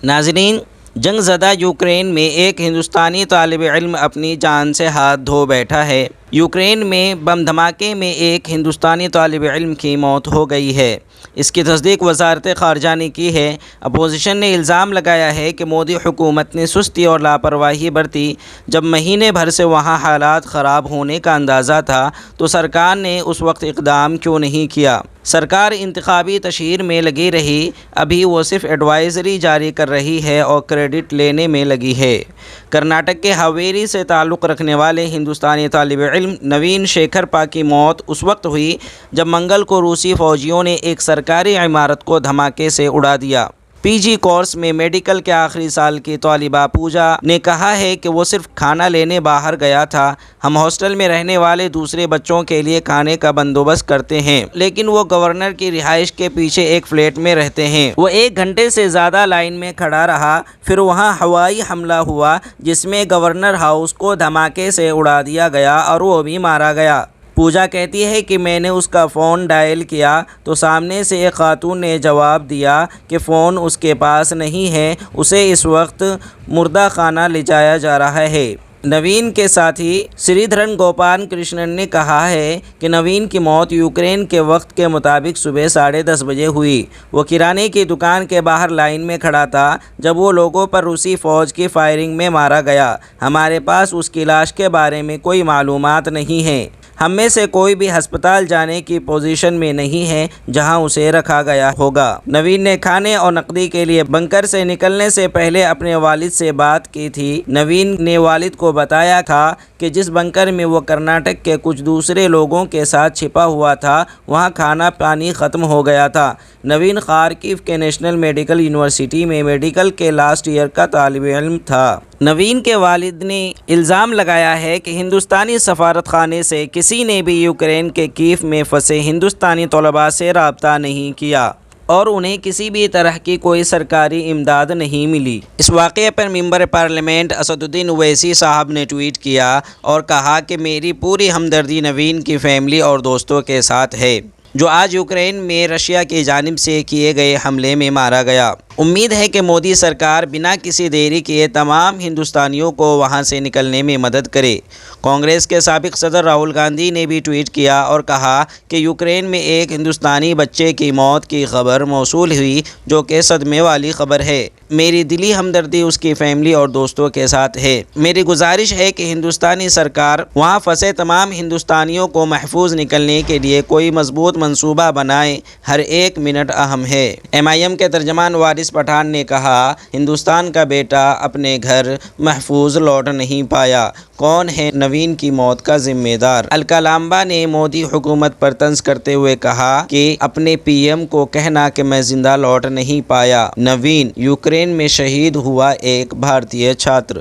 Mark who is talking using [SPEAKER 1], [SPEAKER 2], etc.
[SPEAKER 1] ناظرین، جنگ زدہ یوکرین میں ایک ہندوستانی طالب علم اپنی جان سے ہاتھ دھو بیٹھا ہے۔ یوکرین میں بم دھماکے میں ایک ہندوستانی طالب علم کی موت ہو گئی ہے۔ اس کی تصدیق وزارت خارجہ نے کی ہے۔ اپوزیشن نے الزام لگایا ہے کہ مودی حکومت نے سستی اور لاپرواہی برتی۔ جب مہینے بھر سے وہاں حالات خراب ہونے کا اندازہ تھا تو سرکار نے اس وقت اقدام کیوں نہیں کیا؟ سرکار انتخابی تشہیر میں لگی رہی، ابھی وہ صرف ایڈوائزری جاری کر رہی ہے اور کریڈٹ لینے میں لگی ہے۔ کرناٹک کے ہاویری سے تعلق رکھنے والے ہندوستانی طالب علم نوین شیکھرپا کی موت اس وقت ہوئی جب منگل کو روسی فوجیوں نے ایک سرکاری عمارت کو دھماکے سے اڑا دیا۔ پی جی کورس میں میڈیکل کے آخری سال کی طالبہ پوجا نے کہا ہے کہ وہ صرف کھانا لینے باہر گیا تھا۔ ہم ہاسٹل میں رہنے والے دوسرے بچوں کے لیے کھانے کا بندوبست کرتے ہیں، لیکن وہ گورنر کی رہائش کے پیچھے ایک فلیٹ میں رہتے ہیں۔ وہ 1 گھنٹے سے زیادہ لائن میں کھڑا رہا، پھر وہاں ہوائی حملہ ہوا جس میں گورنر ہاؤس کو دھماکے سے اڑا دیا گیا اور وہ بھی مارا گیا۔ پوجا کہتی ہے کہ میں نے اس کا فون ڈائل کیا تو سامنے سے ایک خاتون نے جواب دیا کہ فون اس کے پاس نہیں ہے، اسے اس وقت مردہ خانہ لے جایا جا رہا ہے۔ نوین کے ساتھی سری دھرن گوپال کرشنن نے کہا ہے کہ نوین کی موت یوکرین کے وقت کے مطابق صبح 10:30 بجے ہوئی۔ وہ کرانے کی دکان کے باہر لائن میں کھڑا تھا جب وہ لوگوں پر روسی فوج کی فائرنگ میں مارا گیا۔ ہمارے پاس اس کی لاش کے بارے میں کوئی معلومات نہیں ہیں۔ ہم میں سے کوئی بھی ہسپتال جانے کی پوزیشن میں نہیں ہے جہاں اسے رکھا گیا ہوگا۔ نوین نے کھانے اور نقدی کے لیے بنکر سے نکلنے سے پہلے اپنے والد سے بات کی تھی۔ نوین نے والد کو بتایا تھا کہ جس بنکر میں وہ کرناٹک کے کچھ دوسرے لوگوں کے ساتھ چھپا ہوا تھا وہاں کھانا پانی ختم ہو گیا تھا۔ نوین خارکیو کے نیشنل میڈیکل یونیورسٹی میں میڈیکل کے لاسٹ ایئر کا طالب علم تھا۔ نوین کے والد نے الزام لگایا ہے کہ ہندوستانی سفارت خانے سے کسی نے بھی یوکرین کے کیف میں پھنسے ہندوستانی طلباء سے رابطہ نہیں کیا اور انہیں کسی بھی طرح کی کوئی سرکاری امداد نہیں ملی۔ اس واقعے پر ممبر پارلیمنٹ اسد الدین اویسی صاحب نے ٹویٹ کیا اور کہا کہ میری پوری ہمدردی نوین کی فیملی اور دوستوں کے ساتھ ہے جو آج یوکرین میں رشیا کی جانب سے کیے گئے حملے میں مارا گیا۔ امید ہے کہ مودی سرکار بنا کسی دیری کیے تمام ہندوستانیوں کو وہاں سے نکلنے میں مدد کرے۔ کانگریس کے سابق صدر راہل گاندھی نے بھی ٹویٹ کیا اور کہا کہ یوکرین میں ایک ہندوستانی بچے کی موت کی خبر موصول ہوئی جو کہ صدمے والی خبر ہے۔ میری دلی ہمدردی اس کی فیملی اور دوستوں کے ساتھ ہے۔ میری گزارش ہے کہ ہندوستانی سرکار وہاں پھنسے تمام ہندوستانیوں کو محفوظ نکلنے کے لیے کوئی مضبوط منصوبہ بنائے، ہر ایک منٹ اہم ہے۔ MIM کے ترجمان وارث پٹھان نے کہا، ہندوستان کا بیٹا اپنے گھر محفوظ لوٹ نہیں پایا، کون ہے نوین کی موت کا ذمہ دار؟ الکا لامبا نے مودی حکومت پر طنز کرتے ہوئے کہا کہ اپنے PM کو کہنا کہ میں زندہ لوٹ نہیں پایا۔ نوین یوکرین میں شہید ہوا ایک بھارتی چھاتر۔